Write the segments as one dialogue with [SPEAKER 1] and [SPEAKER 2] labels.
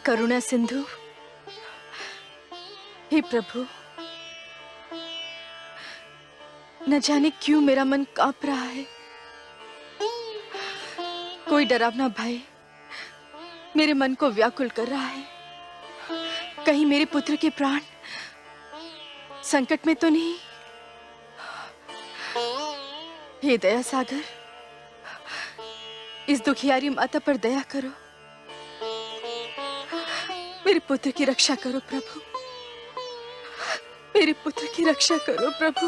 [SPEAKER 1] करुणा सिंधु, हे प्रभु, न जाने क्यों मेरा मन कांप रहा है। कोई डरावना भय मेरे मन को व्याकुल कर रहा है। कहीं मेरे पुत्र के प्राण संकट में तो नहीं। हे दया सागर, इस दुखियारी माता पर दया करो। मेरे पुत्र की रक्षा करो प्रभु, मेरे पुत्र की रक्षा करो प्रभु,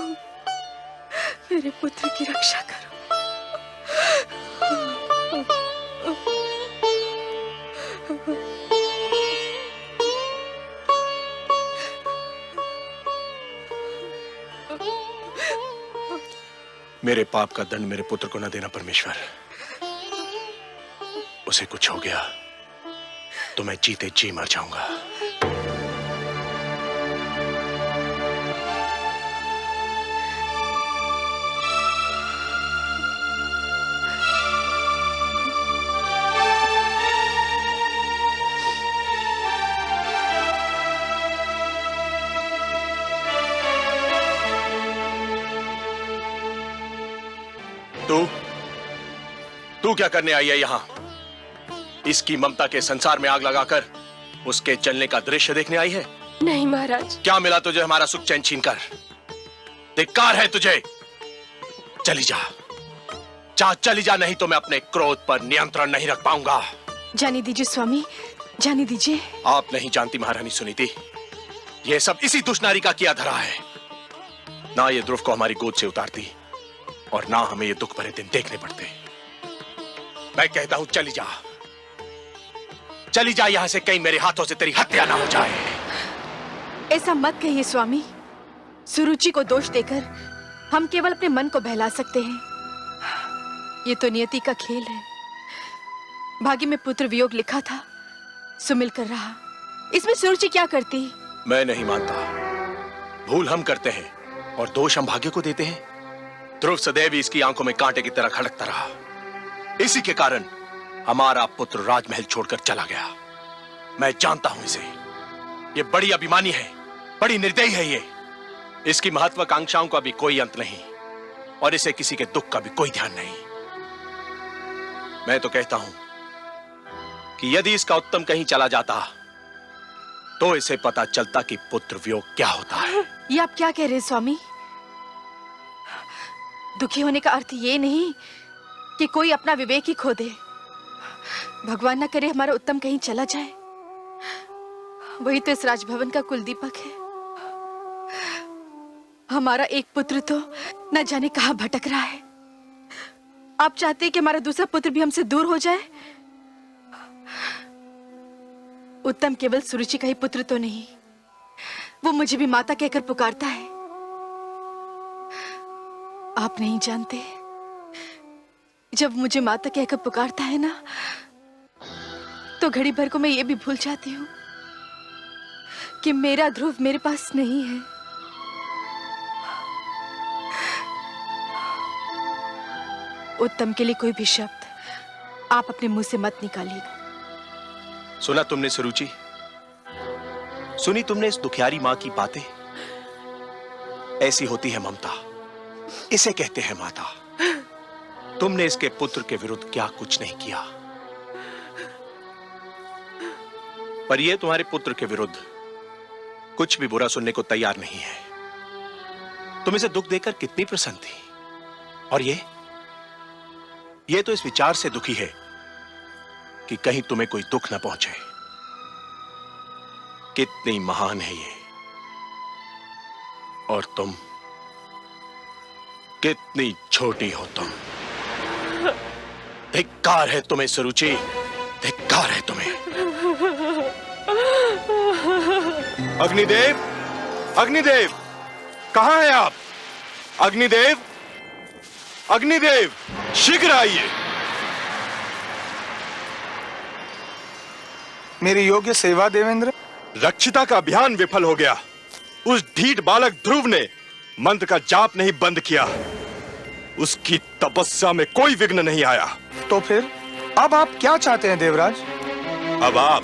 [SPEAKER 1] मेरे पुत्र की रक्षा करो।
[SPEAKER 2] मेरे पाप का दंड मेरे पुत्र को न देना परमेश्वर। उसे कुछ हो गया तो मैं जीते जी मर जाऊंगा। तू क्या करने आई है यहां? इसकी ममता के संसार में आग लगाकर उसके जलने का दृश्य देखने आई है?
[SPEAKER 1] नहीं महाराज।
[SPEAKER 2] क्या मिला तुझे हमारा सुख चैन छीन कर? धिक्कार है तुझे। चली जा, चली जा, नहीं तो मैं अपने क्रोध पर नियंत्रण नहीं रख पाऊंगा।
[SPEAKER 1] जाने दीजिए स्वामी, जाने दीजिए।
[SPEAKER 2] आप नहीं जानती महारानी सुनीति, यह सब इसी दुष्नारी का किया धरा है। ना ये ध्रुव को हमारी गोद से उतारती और ना हमें ये दुख भरे दिन देखने पड़ते। मैं कहता हूं चली जा, चली जा यहां से, कहीं मेरे हाथों से तेरी हत्या ना हो जाए।
[SPEAKER 1] ऐसा मत कहिए स्वामी। सुरुचि को दोष देकर हम केवल अपने मन को बहला सकते हैं। ये तो नियति का खेल है। भाग्य में पुत्र वियोग लिखा था, सो मिलकर रहा। इसमें सुरुचि क्या करती?
[SPEAKER 2] मैं नहीं मानता। भूल हम करते हैं और दोष हम भाग्य को देते हैं। ध्रुव सदैव इसकी आंखों में कांटे की तरह खड़कता रहा। इसी के कारण हमारा पुत्र राजमहल छोड़कर चला गया। मैं जानता हूं इसे। ये बड़ी अभिमानी है, बड़ी निर्दयी है ये। इसकी महत्वाकांक्षाओं का भी कोई अंत नहीं और इसे किसी के दुख का भी कोई ध्यान नहीं। मैं तो कहता हूं कि यदि इसका उत्तम कहीं चला जाता तो इसे पता चलता कि पुत्र वियोग क्या होता है।
[SPEAKER 1] ये आप क्या कह रहे हैं स्वामी? दुखी होने का अर्थ ये नहीं कि कोई अपना विवेक ही खो दे। भगवान न करे हमारा उत्तम कहीं चला जाए। वही तो इस राजभवन का कुलदीपक है। हमारा एक पुत्र तो न जाने कहां भटक रहा है। आप चाहते हैं कि हमारा दूसरा पुत्र भी हमसे दूर हो जाए? उत्तम केवल सुरुचि का ही पुत्र तो नहीं, वो मुझे भी माता कहकर पुकारता है। आप नहीं जानते, जब मुझे माता कहकर पुकारता है ना, तो घड़ी भर को मैं ये भी भूल जाती हूँ कि मेरा ध्रुव मेरे पास नहीं है। उत्तम के लिए कोई भी शब्द आप अपने मुंह से मत निकालिएगा।
[SPEAKER 2] सुना तुमने सुरुचि? सुनी तुमने इस दुखियारी मां की बातें? ऐसी होती है ममता, इसे कहते हैं माता। तुमने इसके पुत्र के विरुद्ध क्या कुछ नहीं किया, पर यह तुम्हारे पुत्र के विरुद्ध कुछ भी बुरा सुनने को तैयार नहीं है। तुम इसे दुख देकर कितनी प्रसन्न थी, और ये तो इस विचार से दुखी है कि कहीं तुम्हें कोई दुख न पहुंचे। कितनी महान है ये, और तुम कितनी छोटी हो तुम। धिक्कार है तुम्हें सुरुचि, धिक्कार है तुम्हें।
[SPEAKER 3] अग्निदेव, अग्निदेव, कहां हैं आप? अग्निदेव, अग्निदेव, शीघ्र आइए।
[SPEAKER 4] मेरी योग्य सेवा देवेंद्र।
[SPEAKER 3] रक्षिता का अभियान विफल हो गया। उस ढीठ बालक ध्रुव ने मंत्र का जाप नहीं बंद किया। उसकी तपस्या में कोई विघ्न नहीं आया।
[SPEAKER 4] तो फिर अब आप क्या चाहते हैं देवराज?
[SPEAKER 3] अब आप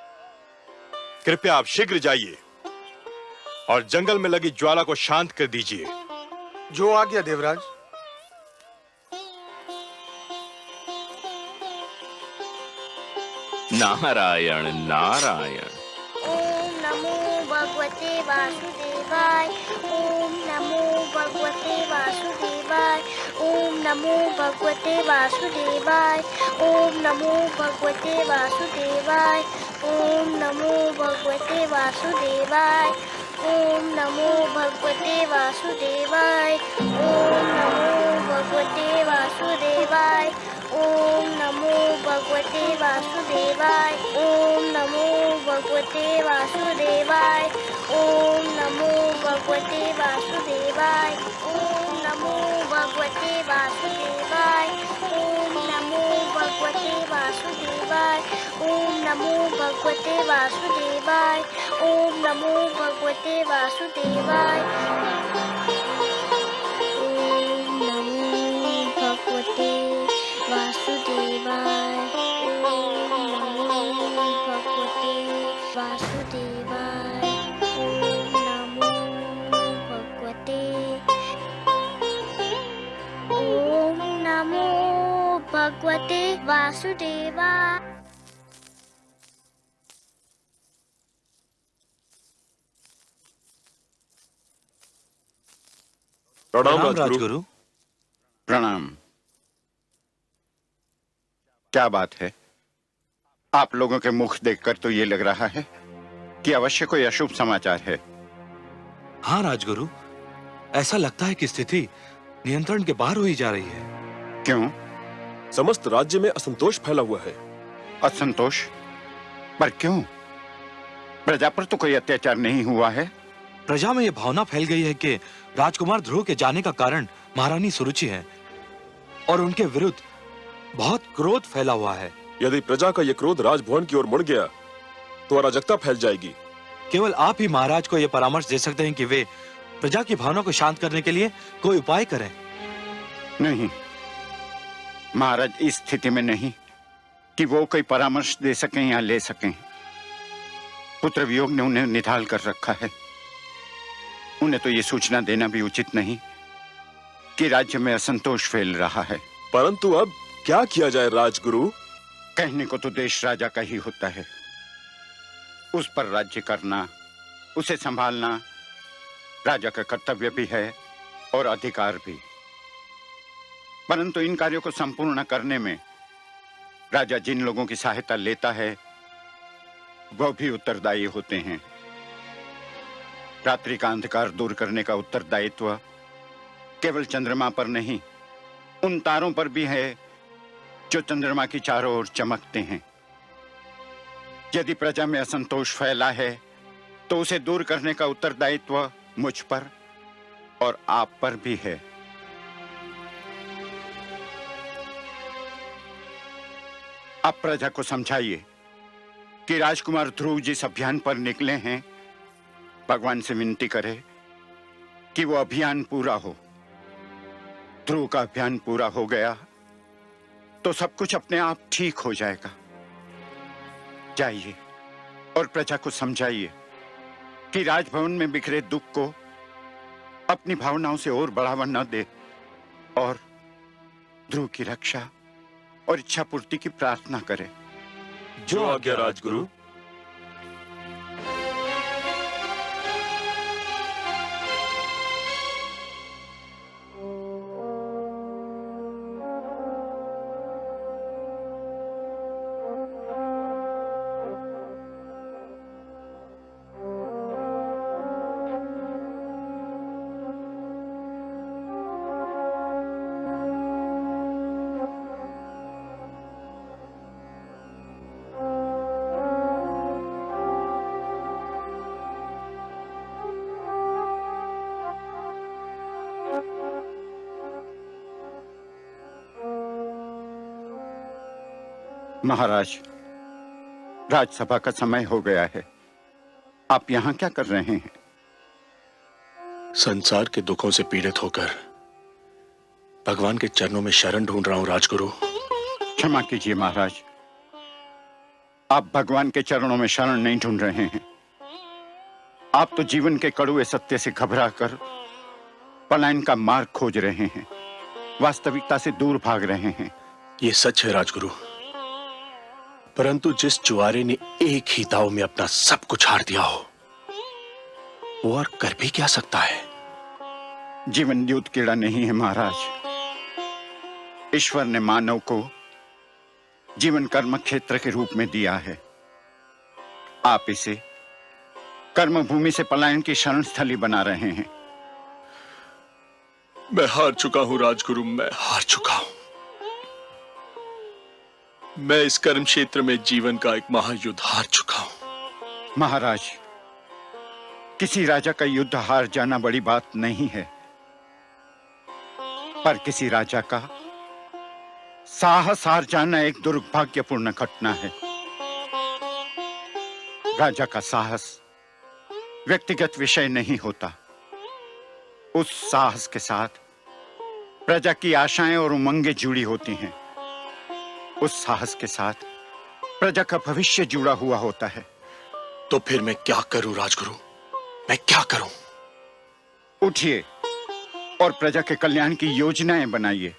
[SPEAKER 3] कृपया आप शीघ्र जाइए और जंगल में लगी ज्वाला को शांत कर दीजिए।
[SPEAKER 4] जो आज्ञा देवराज।
[SPEAKER 5] नारायण नारायण।
[SPEAKER 6] ओम नमो भगवते वासुदेवाय। ओम नमो भगवते वासुदेवाय। ओम नमो भगवते वासुदेवाय। ओम नमो भगवते वासुदेवाय। ओम नमो भगवते वासुदेवाय। ओम नमो भगवते वासुदेवाय। ओम नमो भगवते वासुदेवाय। ओम नमो भगवते वासुदेवाय। ओम नमो भगवते वासुदेवाय। ओम नमो भगवते वासुदेवाय। ओम नमो भगवते वासुदेवाय। ओम नमो भगवते वासुदेवाय। ओम नमो भगवते वासुदेवाय। ओम नमो भगवते वासुदेवाय। ओम नमो भगवते वासुदेवाय। ओम नमो भगवते वासुदेवाय। ओम नमो भगवते। ओम नमो भगवते वासुदेवाय।
[SPEAKER 7] प्रणाम राजगुरु।
[SPEAKER 8] प्रणाम। क्या बात है? आप लोगों के मुख देखकर तो ये लग रहा है कि अवश्य कोई अशुभ समाचार है।
[SPEAKER 7] हाँ राजगुरु, ऐसा लगता है कि स्थिति नियंत्रण के बाहर हुई जा रही है।
[SPEAKER 8] क्यों?
[SPEAKER 9] समस्त राज्य में असंतोष फैला हुआ है।
[SPEAKER 8] असंतोष? पर क्यों? प्रजा पर तो कोई अत्याचार नहीं हुआ है।
[SPEAKER 7] प्रजा में यह भावना फैल गई है कि राजकुमार ध्रुव के जाने का कारण महारानी सुरुचि है और उनके विरुद्ध बहुत क्रोध फैला हुआ है।
[SPEAKER 9] यदि प्रजा का यह क्रोध राजभवन की ओर मुड़ गया तो अराजकता फैल जाएगी।
[SPEAKER 7] केवल आप ही महाराज को यह परामर्श दे सकते हैं कि वे प्रजा की भावना को शांत करने के लिए कोई उपाय करें।
[SPEAKER 8] नहीं, महाराज इस स्थिति में नहीं कि वो कोई परामर्श दे सकें या ले सकें। पुत्र वियोग ने उन्हें निढाल कर रखा है। उन्हें तो ये सूचना देना भी उचित नहीं कि राज्य में असंतोष फैल रहा है।
[SPEAKER 9] परंतु अब क्या किया जाए राजगुरु?
[SPEAKER 8] कहने को तो देश राजा का ही होता है। उस पर राज्य करना, उसे संभालना राजा का कर्तव्य भी है और अधिकार भी। परंतु इन कार्यों को संपूर्ण करने में राजा जिन लोगों की सहायता लेता है वह भी उत्तरदायी होते हैं। रात्रि का अंधकार दूर करने का उत्तरदायित्व केवल चंद्रमा पर नहीं, उन तारों पर भी है जो चंद्रमा की चारों ओर चमकते हैं। यदि प्रजा में असंतोष फैला है तो उसे दूर करने का उत्तरदायित्व मुझ पर और आप पर भी है। आप प्रजा को समझाइए कि राजकुमार ध्रुव जिस अभियान पर निकले हैं, भगवान से विनती करे कि वो अभियान पूरा हो। ध्रुव का अभियान पूरा हो गया तो सब कुछ अपने आप ठीक हो जाएगा। जाइए और प्रजा को समझाइए कि राजभवन में बिखरे दुख को अपनी भावनाओं से और बढ़ावा न दे और ध्रुव की रक्षा और इच्छा पूर्ति की प्रार्थना करे।
[SPEAKER 9] जो आज्ञा राजगुरु।
[SPEAKER 8] महाराज, राजसभा का समय हो गया है। आप यहाँ क्या कर रहे हैं?
[SPEAKER 2] संसार के दुखों से पीड़ित होकर भगवान के चरणों में शरण ढूंढ रहा हूं राजगुरु।
[SPEAKER 8] क्षमा कीजिए महाराज, आप भगवान के चरणों में शरण नहीं ढूंढ रहे हैं, आप तो जीवन के कड़वे सत्य से घबराकर पलायन का मार्ग खोज रहे हैं, वास्तविकता से दूर भाग रहे हैं।
[SPEAKER 2] ये सच है राजगुरु, परंतु जिस जुआरे ने एक ही दाव में अपना सब कुछ हार दिया हो, वो और कर भी क्या सकता है?
[SPEAKER 8] जीवन युद्ध कीड़ा नहीं है महाराज। ईश्वर ने मानव को जीवन कर्म क्षेत्र के रूप में दिया है। आप इसे कर्म भूमि से पलायन की शरण स्थली बना रहे हैं।
[SPEAKER 2] मैं हार चुका हूं राजगुरु, मैं हार चुका हूं। मैं इस कर्म क्षेत्र में जीवन का एक महायुद्ध हार चुका हूं।
[SPEAKER 8] महाराज, किसी राजा का युद्ध हार जाना बड़ी बात नहीं है, पर किसी राजा का साहस हार जाना एक दुर्भाग्यपूर्ण घटना है। राजा का साहस व्यक्तिगत विषय नहीं होता। उस साहस के साथ प्रजा की आशाएं और उमंगें जुड़ी होती हैं। उस साहस के साथ प्रजा का भविष्य जुड़ा हुआ होता है।
[SPEAKER 2] तो फिर मैं क्या करूं राजगुरु, मैं क्या करूं?
[SPEAKER 8] उठिए और प्रजा के कल्याण की योजनाएं बनाइए।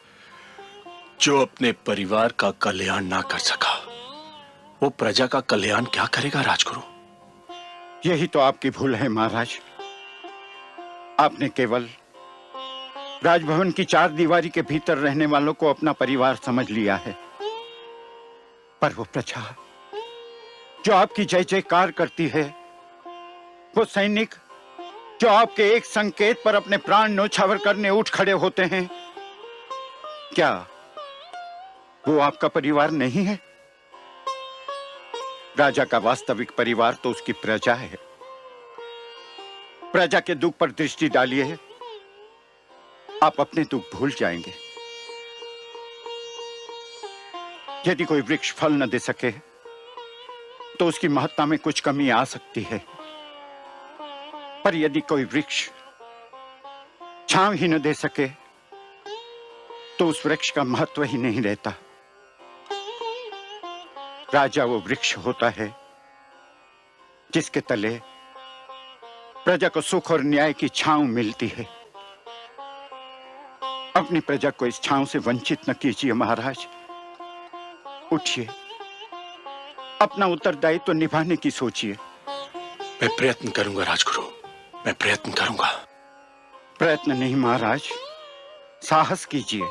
[SPEAKER 2] जो अपने परिवार का कल्याण ना कर सका, वो प्रजा का कल्याण क्या करेगा राजगुरु?
[SPEAKER 8] यही तो आपकी भूल है महाराज। आपने केवल राजभवन की चार दीवारी के भीतर रहने वालों को अपना परिवार समझ लिया है, पर वो प्रजा जो आपकी जय जयकार करती है, वो सैनिक जो आपके एक संकेत पर अपने प्राण न्योछावर करने उठ खड़े होते हैं, क्या वो आपका परिवार नहीं है? राजा का वास्तविक परिवार तो उसकी प्रजा है। प्रजा के दुख पर दृष्टि डालिए, आप अपने दुख भूल जाएंगे। यदि कोई वृक्ष फल न दे सके तो उसकी महत्ता में कुछ कमी आ सकती है, पर यदि कोई वृक्ष छांव ही न दे सके तो उस वृक्ष का महत्व ही नहीं रहता। राजा वो वृक्ष होता है जिसके तले प्रजा को सुख और न्याय की छांव मिलती है। अपनी प्रजा को इस छांव से वंचित न कीजिए महाराज। उठिए, अपना उत्तरदायित्व तो निभाने की सोचिए।
[SPEAKER 2] मैं प्रयत्न करूंगा राजगुरु, मैं प्रयत्न करूंगा।
[SPEAKER 8] प्रयत्न नहीं महाराज, साहस कीजिए।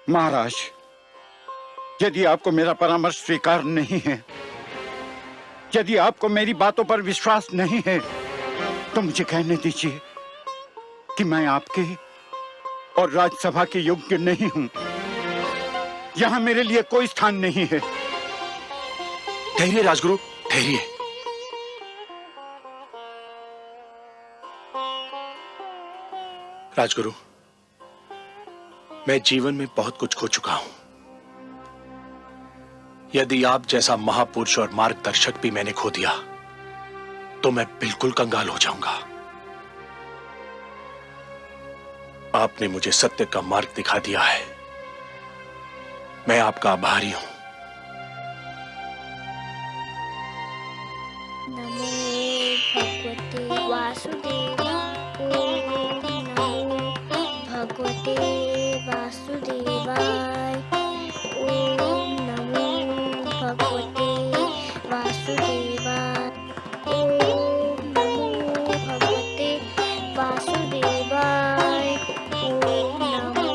[SPEAKER 8] महाराज, यदि आपको मेरा परामर्श स्वीकार नहीं है, यदि आपको मेरी बातों पर विश्वास नहीं है, तो मुझे कहने दीजिए कि मैं आपके और राज्यसभा के योग्य नहीं हूं। यहां मेरे लिए कोई स्थान नहीं है।
[SPEAKER 2] ठहरिए राजगुरु, ठहरिए। राजगुरु, मैं जीवन में बहुत कुछ खो चुका हूं। यदि आप जैसा महापुरुष और मार्गदर्शक भी मैंने खो दिया तो मैं बिल्कुल कंगाल हो जाऊंगा। आपने मुझे सत्य का मार्ग दिखा दिया है, मैं आपका आभारी हूं।
[SPEAKER 6] नमो भगवते वासुदेवाय। ओम नमो भगवते वासुदेवाय। ओम नमो भगवते वासुदेवाय। ओम नमो भगवते वासुदेवाय। ओम नमो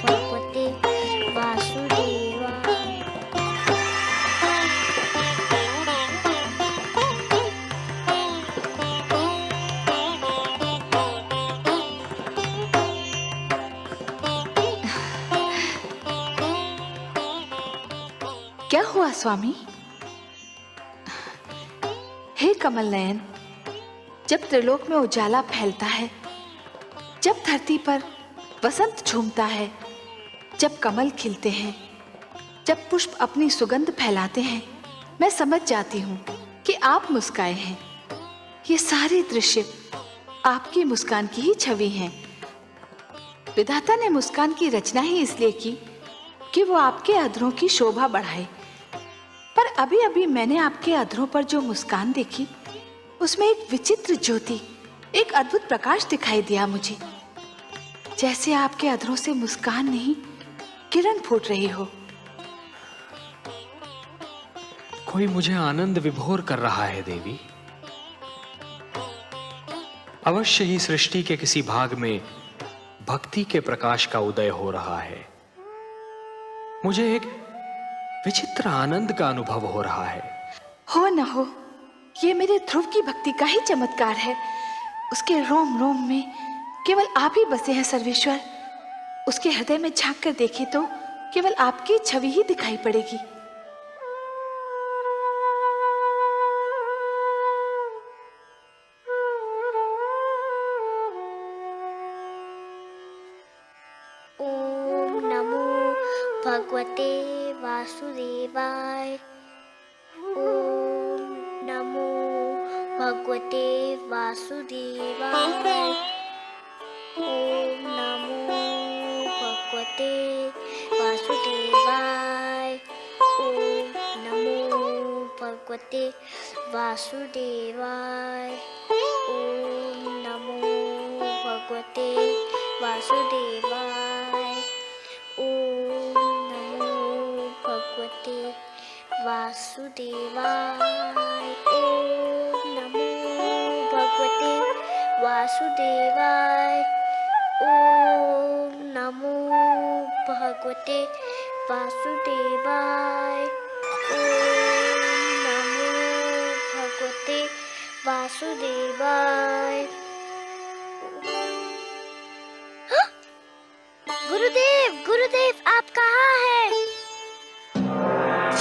[SPEAKER 6] भगवते वासुदेवाय।
[SPEAKER 1] क्या हुआ स्वामी? हे कमल नयन, जब त्रिलोक में उजाला फैलता है, जब धरती पर वसंत झूमता है, जब कमल खिलते हैं, जब पुष्प अपनी सुगंध फैलाते हैं, मैं समझ जाती हूँ कि आप मुस्काए हैं। ये सारे दृश्य आपकी मुस्कान की ही छवि हैं। विधाता ने मुस्कान की रचना ही इसलिए की कि वो आपके अधरों की शोभा बढ़ाए, पर अभी अभी मैंने आपके अधरों पर जो मुस्कान देखी, उसमें एक विचित्र ज्योति, एक अद्भुत प्रकाश दिखाई दिया मुझे। जैसे आपके अधरों से मुस्कान नहीं, किरण फूट रही हो।
[SPEAKER 10] कोई मुझे आनंद विभोर कर रहा है देवी। अवश्य ही सृष्टि के किसी भाग में भक्ति के प्रकाश का उदय हो रहा है। मुझे एक विचित्र आनंद का अनुभव हो रहा है।
[SPEAKER 1] हो न हो, ये मेरे ध्रुव की भक्ति का ही चमत्कार है। उसके रोम रोम में केवल आप ही बसे हैं सर्वेश्वर। उसके हृदय में झांक कर देखे तो केवल आपकी छवि ही दिखाई पड़ेगी।
[SPEAKER 6] ओम नमो भगवते वासुदेवाय। ओम नमो भगवते वासुदेवाय। ओम नमो भगवते वासुदेवाय। ओम नमो भगवते वासुदेवाय। ओम नमो भगवते वासुदेवाय। ओम नमो भगवते वासुदेवाय। ओम नमो भगवते वासुदेवाय। ओम नमो भगवते वासुदेवाय। ओम नमो भगवते वासुदेवाय। गुरुदेव, गुरुदेव, आप कहाँ हैं?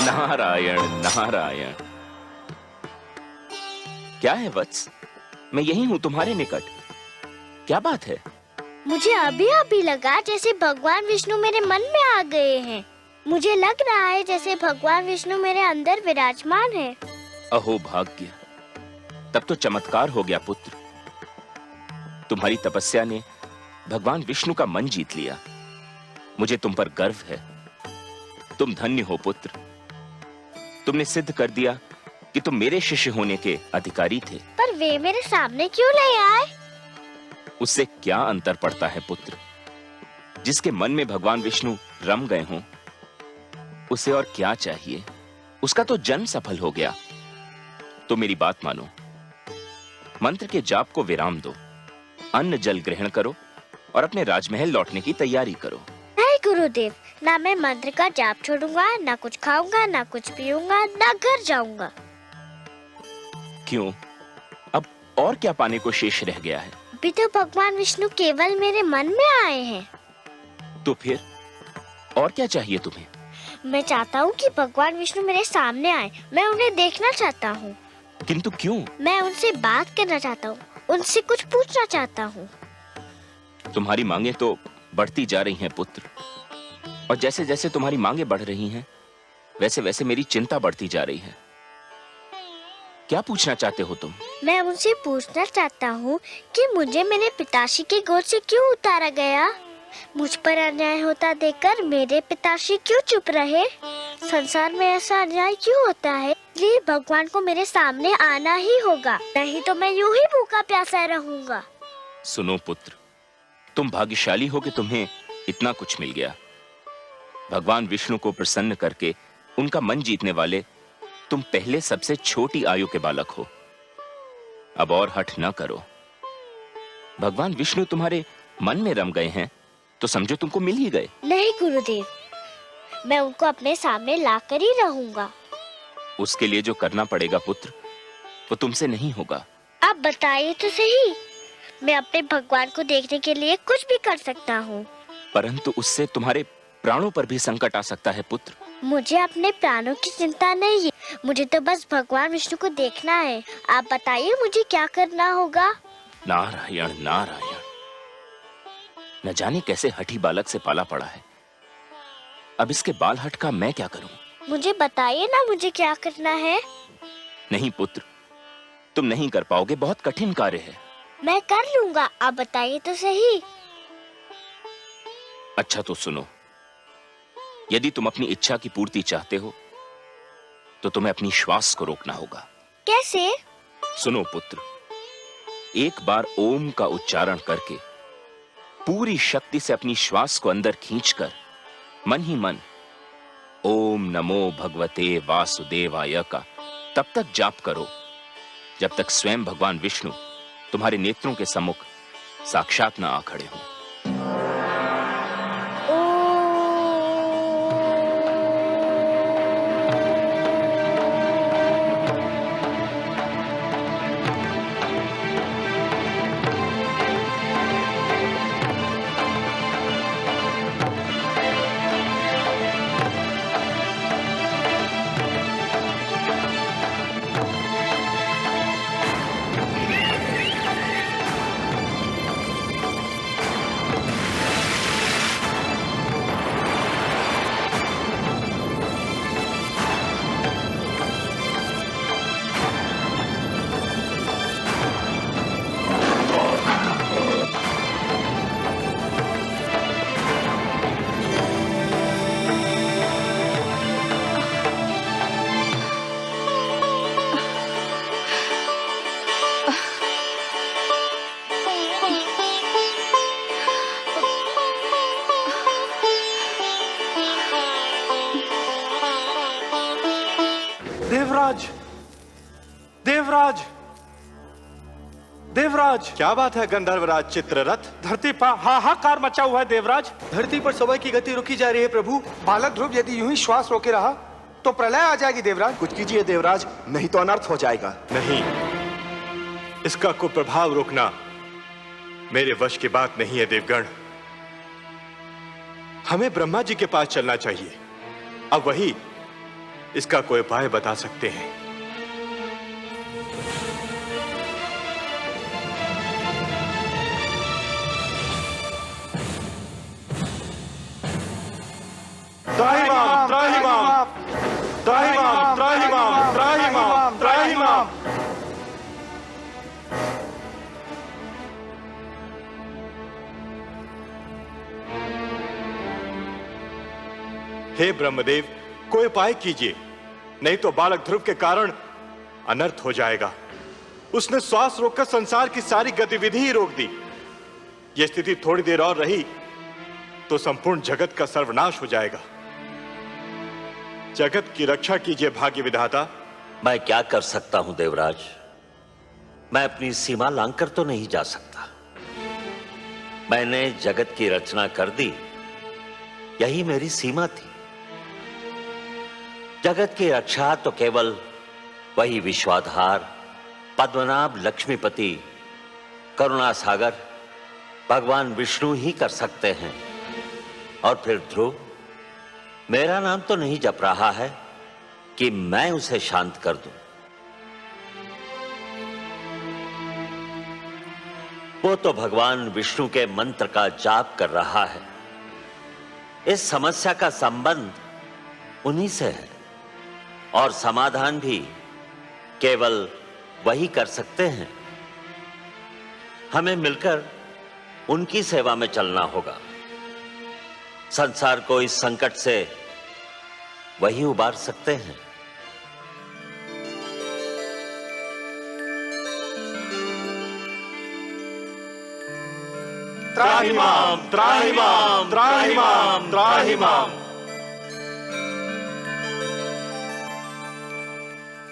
[SPEAKER 5] नारायण नारायण। क्या है वत्स? मैं यही हूँ तुम्हारे निकट। क्या बात है?
[SPEAKER 6] मुझे अभी अभी लगा जैसे भगवान विष्णु मेरे मन में आ गए हैं। मुझे लग रहा है जैसे भगवान विष्णु मेरे अंदर विराजमान है।
[SPEAKER 5] अहो भाग्य, तब तो चमत्कार हो गया पुत्र। तुम्हारी तपस्या ने भगवान विष्णु का मन जीत लिया। मुझे तुम पर गर्व है। तुम धन्य हो पुत्र। तुमने सिद्ध कर दिया कि तुम मेरे शिष्य होने के अधिकारी थे।
[SPEAKER 6] पर वे मेरे सामने क्यों नहीं आए?
[SPEAKER 5] उससे क्या अंतर पड़ता है पुत्र? जिसके मन में भगवान विष्णु रम गए हों, उसे और क्या चाहिए? उसका तो जन्म सफल हो गया। तो मेरी बात मानो, मंत्र के जाप को विराम दो, अन्न जल ग्रहण करो और अपने राजमहल लौटने की तैयारी करो।
[SPEAKER 6] नहीं गुरुदेव, ना मैं मंत्र का जाप छोड़ूंगा, ना कुछ खाऊंगा, ना कुछ पीऊंगा, ना घर जाऊंगा।
[SPEAKER 5] क्यों? अब और क्या पाने को शेष रह गया है?
[SPEAKER 6] अभी तो भगवान विष्णु केवल मेरे मन में आए हैं।
[SPEAKER 5] तो फिर और क्या चाहिए तुम्हें?
[SPEAKER 6] मैं चाहता हूँ कि भगवान विष्णु मेरे सामने आए। मैं उन्हें देखना चाहता हूँ।
[SPEAKER 5] किंतु क्यों?
[SPEAKER 6] मैं उनसे बात करना चाहता हूँ, उनसे कुछ पूछना चाहता हूँ।
[SPEAKER 5] तुम्हारी मांगे तो बढ़ती जा रही हैं पुत्र, और जैसे जैसे तुम्हारी मांगे बढ़ रही हैं, वैसे वैसे मेरी चिंता बढ़ती जा रही है। क्या पूछना चाहते हो तुम?
[SPEAKER 6] मैं उनसे पूछना चाहता हूँ कि मुझे मेरे पिताश्री की गोद से क्यों उतारा गया? मुझ पर अन्याय होता देखकर मेरे पिताश्री क्यों चुप रहे? संसार में ऐसा अन्याय क्यों होता है? इसलिए भगवान को मेरे सामने आना ही होगा, नहीं तो मैं यूं ही भूखा प्यासा रहूंगा।
[SPEAKER 5] सुनो पुत्र, तुम भाग्यशाली हो कि तुम्हें इतना कुछ मिल गया। भगवान विष्णु को प्रसन्न करके उनका मन जीतने वाले तुम पहले सबसे छोटी आयु के बालक हो। अब और हठ न करो। भगवान विष्णु तुम्हारे मन में रम गए हैं तो समझो तुमको मिल ही गए।
[SPEAKER 6] नहीं गुरुदेव, मैं उनको अपने सामने लाकर ही रहूंगा।
[SPEAKER 5] उसके लिए जो करना पड़ेगा पुत्र, वो तुमसे नहीं होगा।
[SPEAKER 6] आप बताइए तो सही। मैं अपने भगवान को देखने के लिए कुछ भी कर सकता हूँ,
[SPEAKER 5] परंतु उससे तुम्हारे प्राणों पर भी संकट आ सकता है पुत्र।
[SPEAKER 6] मुझे अपने प्राणों की चिंता नहीं है। मुझे तो बस भगवान विष्णु को देखना है। आप बताइए मुझे क्या करना होगा?
[SPEAKER 5] नारायण नारायण। न जाने कैसे हठी बालक से पाला पड़ा है। अब इसके बाल हट का मैं क्या करूं?
[SPEAKER 6] मुझे बताइए ना मुझे क्या करना है।
[SPEAKER 5] नहीं पुत्र, तुम नहीं कर पाओगे। बहुत कठिन कार्य है।
[SPEAKER 6] मैं कर लूंगा, आप बताइए तो सही।
[SPEAKER 5] अच्छा तो सुनो, यदि तुम अपनी इच्छा की पूर्ति चाहते हो तो तुम्हें अपनी श्वास को रोकना होगा।
[SPEAKER 6] कैसे?
[SPEAKER 5] सुनो पुत्र, एक बार ओम का उच्चारण करके पूरी शक्ति से अपनी श्वास को अंदर खींचकर मन ही मन ओम नमो भगवते वासुदेवाय का तब तक जाप करो जब तक स्वयं भगवान विष्णु तुम्हारे नेत्रों के सम्मुख साक्षात न आ खड़े हों।
[SPEAKER 3] देवराज, देवराज, देवराज! क्या बात है गंधर्वराज चित्ररथ?
[SPEAKER 4] धरती पर हाहाकार मचा हुआ है देवराज। धरती पर समय की गति रुकी जा रही है प्रभु। बालक ध्रुव यदि यूं ही श्वास रोके रहा तो प्रलय आ जाएगी देवराज।
[SPEAKER 11] कुछ कीजिए देवराज, नहीं तो अनर्थ हो जाएगा।
[SPEAKER 3] नहीं, इसका कुप्रभाव रोकना मेरे वश की बात नहीं है देवगण। हमें ब्रह्मा जी के पास चलना चाहिए, अब वही इसका कोई उपाय बता सकते हैं। त्राहिमाम, त्राहिमाम, त्राहिमाम, त्राहिमाम, त्राहिमाम, त्राहिमाम। हे ब्रह्मदेव, कोई उपाय कीजिए, नहीं तो बालक ध्रुव के कारण अनर्थ हो जाएगा। उसने श्वास रोककर संसार की सारी गतिविधि ही रोक दी। यह स्थिति थोड़ी देर और रही तो संपूर्ण जगत का सर्वनाश हो जाएगा। जगत की रक्षा कीजिए भाग्य विधाता।
[SPEAKER 12] मैं क्या कर सकता हूं देवराज? मैं अपनी सीमा लांघकर तो नहीं जा सकता। मैंने जगत की रचना कर दी, यही मेरी सीमा थी। जगत की रक्षा तो केवल वही विश्वाधार, पद्मनाभ, लक्ष्मीपति, करुणा सागर भगवान विष्णु ही कर सकते हैं। और फिर ध्रुव मेरा नाम तो नहीं जप रहा है कि मैं उसे शांत कर दूं। वो तो भगवान विष्णु के मंत्र का जाप कर रहा है। इस समस्या का संबंध उन्हीं से है और समाधान भी केवल वही कर सकते हैं। हमें मिलकर उनकी सेवा में चलना होगा। संसार को इस संकट से वही उबार सकते हैं।
[SPEAKER 3] त्राहिमाम, त्राहिमाम, त्राहिमाम, त्राहिमाम।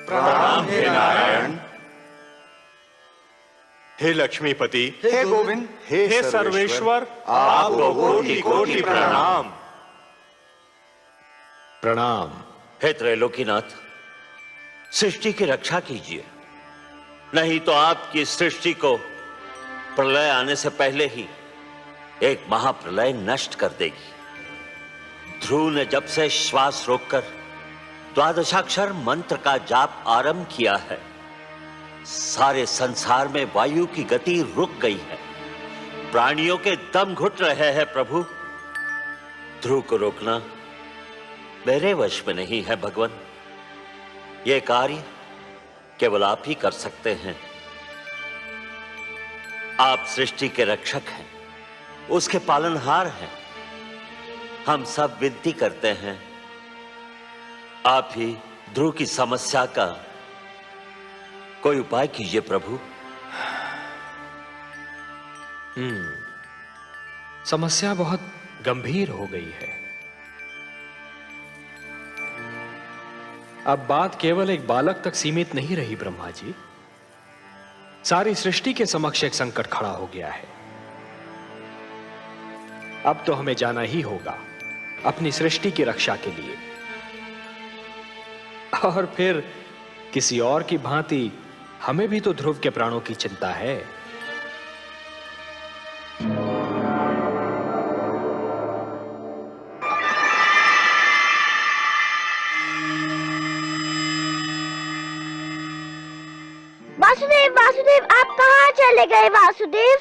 [SPEAKER 4] प्रणाम
[SPEAKER 3] हे नारायण, हे लक्ष्मीपति,
[SPEAKER 4] हे गोविंद,
[SPEAKER 3] हे सर्वेश्वर, आपको कोटि कोटि प्रणाम।
[SPEAKER 10] प्रणाम।
[SPEAKER 12] हे त्रैलोकीनाथ, सृष्टि की रक्षा कीजिए, नहीं तो आपकी सृष्टि को प्रलय आने से पहले ही एक महाप्रलय नष्ट कर देगी। ध्रुव ने जब से श्वास रोककर द्वादशाक्षर मंत्र का जाप आरंभ किया है, सारे संसार में वायु की गति रुक गई है। प्राणियों के दम घुट रहे हैं प्रभु। ध्रुव को रोकना मेरे वश में नहीं है भगवान। यह कार्य केवल आप ही कर सकते हैं। आप सृष्टि के रक्षक हैं, उसके पालनहार हैं। हम सब विनती करते हैं, आप ही ध्रुव की समस्या का कोई उपाय कीजिए प्रभु।
[SPEAKER 10] समस्या बहुत गंभीर हो गई है। अब बात केवल एक बालक तक सीमित नहीं रही ब्रह्मा जी, सारी सृष्टि के समक्ष एक संकट खड़ा हो गया है। अब तो हमें जाना ही होगा अपनी सृष्टि की रक्षा के लिए, और फिर किसी और की भांति हमें भी तो ध्रुव के प्राणों की चिंता है।
[SPEAKER 6] वासुदेव, वासुदेव, आप कहाँ चले गए वासुदेव?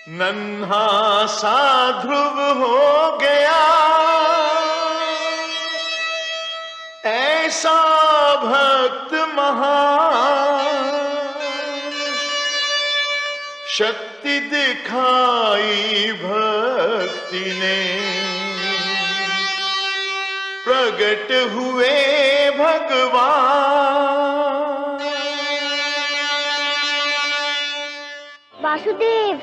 [SPEAKER 13] नन्हा सा ध्रुव हो गया, ऐसा भक्त महान, शक्ति दिखाई भक्ति ने, प्रगट हुए भगवान।
[SPEAKER 6] वासुदेव,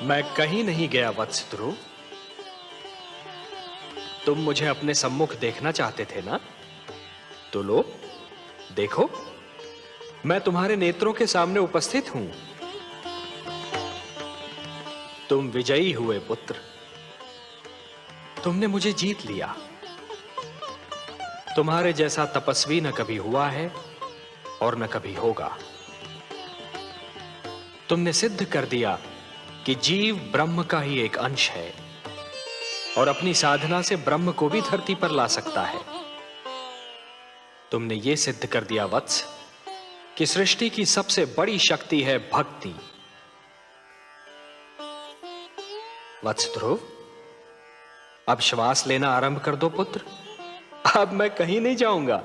[SPEAKER 10] मैं कहीं नहीं गया वत्स ध्रुव। तुम मुझे अपने सम्मुख देखना चाहते थे ना, तो लो देखो, मैं तुम्हारे नेत्रों के सामने उपस्थित हूं। तुम विजयी हुए पुत्र, तुमने मुझे जीत लिया। तुम्हारे जैसा तपस्वी न कभी हुआ है और न कभी होगा। तुमने सिद्ध कर दिया कि जीव ब्रह्म का ही एक अंश है और अपनी साधना से ब्रह्म को भी धरती पर ला सकता है। तुमने यह सिद्ध कर दिया वत्स कि सृष्टि की सबसे बड़ी शक्ति है भक्ति। वत्स ध्रुव, अब श्वास लेना आरंभ कर दो पुत्र। अब मैं कहीं नहीं जाऊंगा।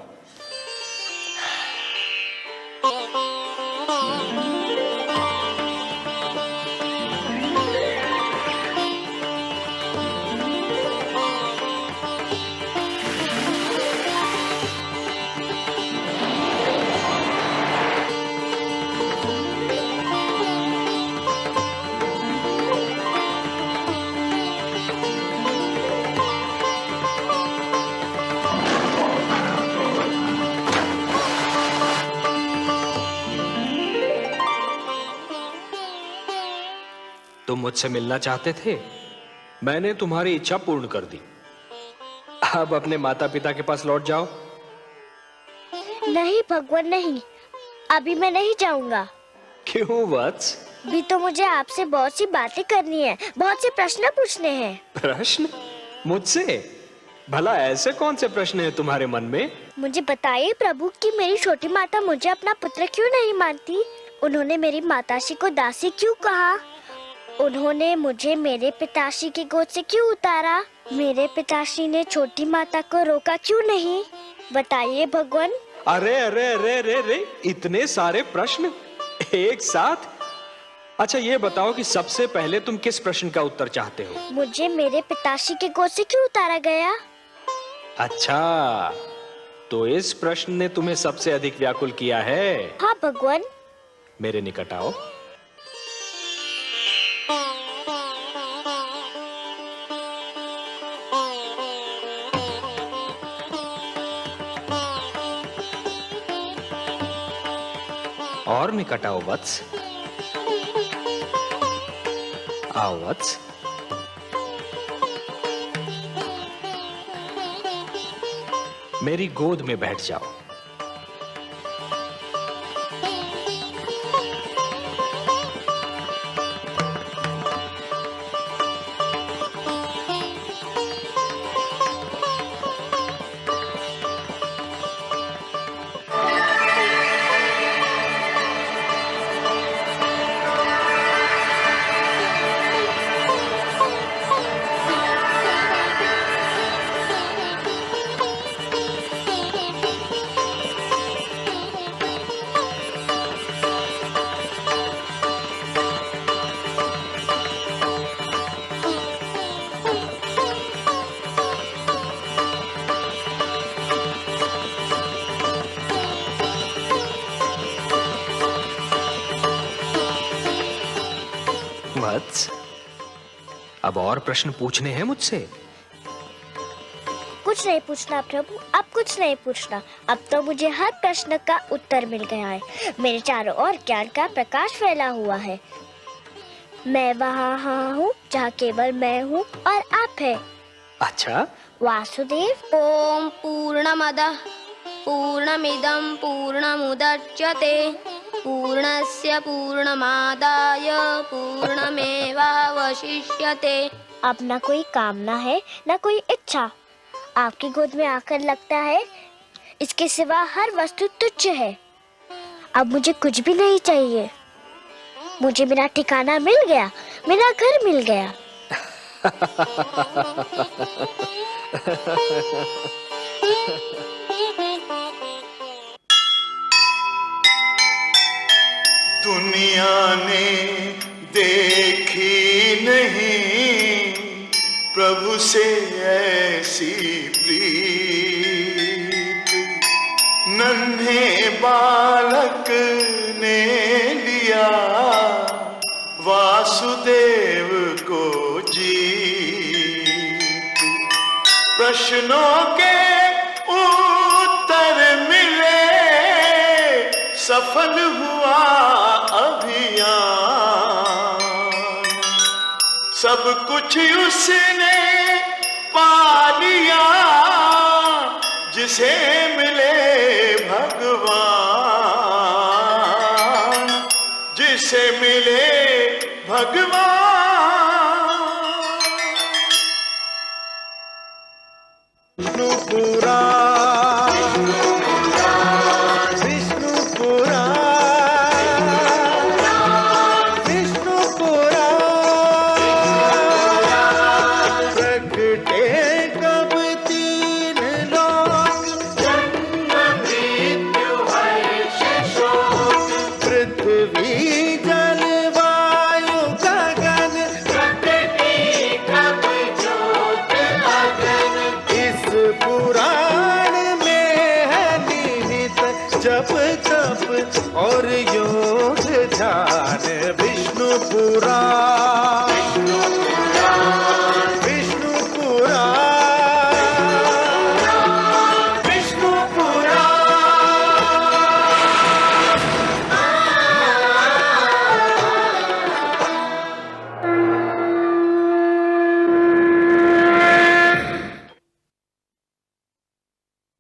[SPEAKER 10] तुम मुझसे मिलना चाहते थे, मैंने तुम्हारी इच्छा पूर्ण कर दी। अब अपने माता पिता के पास लौट जाओ।
[SPEAKER 6] नहीं भगवान, नहीं, अभी मैं नहीं जाऊंगा।
[SPEAKER 10] क्यों वत्स?
[SPEAKER 6] भी तो मुझे आपसे बहुत सी बातें करनी है, बहुत से प्रश्न पूछने हैं।
[SPEAKER 10] प्रश्न? मुझसे? भला ऐसे कौन से प्रश्न हैं तुम्हारे मन में?
[SPEAKER 6] मुझे बताइए प्रभु कि मेरी छोटी माता मुझे अपना पुत्र क्यों नहीं मानती? उन्होंने मेरी माताश्री को दासी क्यों कहा? उन्होंने मुझे मेरे पिताश्री की गोद से क्यों उतारा? मेरे पिताश्री ने छोटी माता को रोका क्यों नहीं? बताइए भगवान।
[SPEAKER 10] अरे अरे अरे अरे अरे, इतने सारे प्रश्न एक साथ? अच्छा ये बताओ कि सबसे पहले तुम किस प्रश्न का उत्तर चाहते हो?
[SPEAKER 6] मुझे मेरे पिताश्री की गोद से क्यों उतारा गया?
[SPEAKER 10] अच्छा, तो इस प्रश्न ने तुम्हें सबसे अधिक व्याकुल किया है?
[SPEAKER 6] हाँ भगवान।
[SPEAKER 10] मेरे निकट आओ। और निकट आओ वत्स। आओ वत्स। मेरी गोद में बैठ जाओ। वत्स, अब और प्रश्न पूछने हैं मुझसे?
[SPEAKER 6] कुछ नहीं पूछना प्रभु, अब कुछ नहीं पूछना। अब तो मुझे हर प्रश्न का उत्तर मिल गया है। मेरे चारों ओर ज्ञान का प्रकाश फैला हुआ है। मैं वहाँ हूँ जहाँ केवल मैं हूँ और आप है।
[SPEAKER 10] अच्छा,
[SPEAKER 6] वासुदेव।
[SPEAKER 14] ओम पूर्णमदः पूर्णमिदं पूर्णमुदच्यते पूर्णस्य पूर्णमादाय पूर्णमेवावशिष्यते।
[SPEAKER 6] अब न कोई कामना है न कोई इच्छा। आपकी गोद में आकर लगता है इसके सिवा हर वस्तु तुच्छ है। अब मुझे कुछ भी नहीं चाहिए। मुझे मेरा ठिकाना मिल गया, मेरा घर मिल गया।
[SPEAKER 13] दुनिया ने देखी नहीं प्रभु से ऐसी प्रीत। नन्हे बालक ने लिया वासुदेव को जीत। प्रश्नों के उत्तर मिले, सफल हुआ अभियान। सब कुछ उसने पा लिया जिसे मिले भगवान, जिसे मिले भगवान।
[SPEAKER 15] जप तप और योग ध्यान विष्णु पुराण।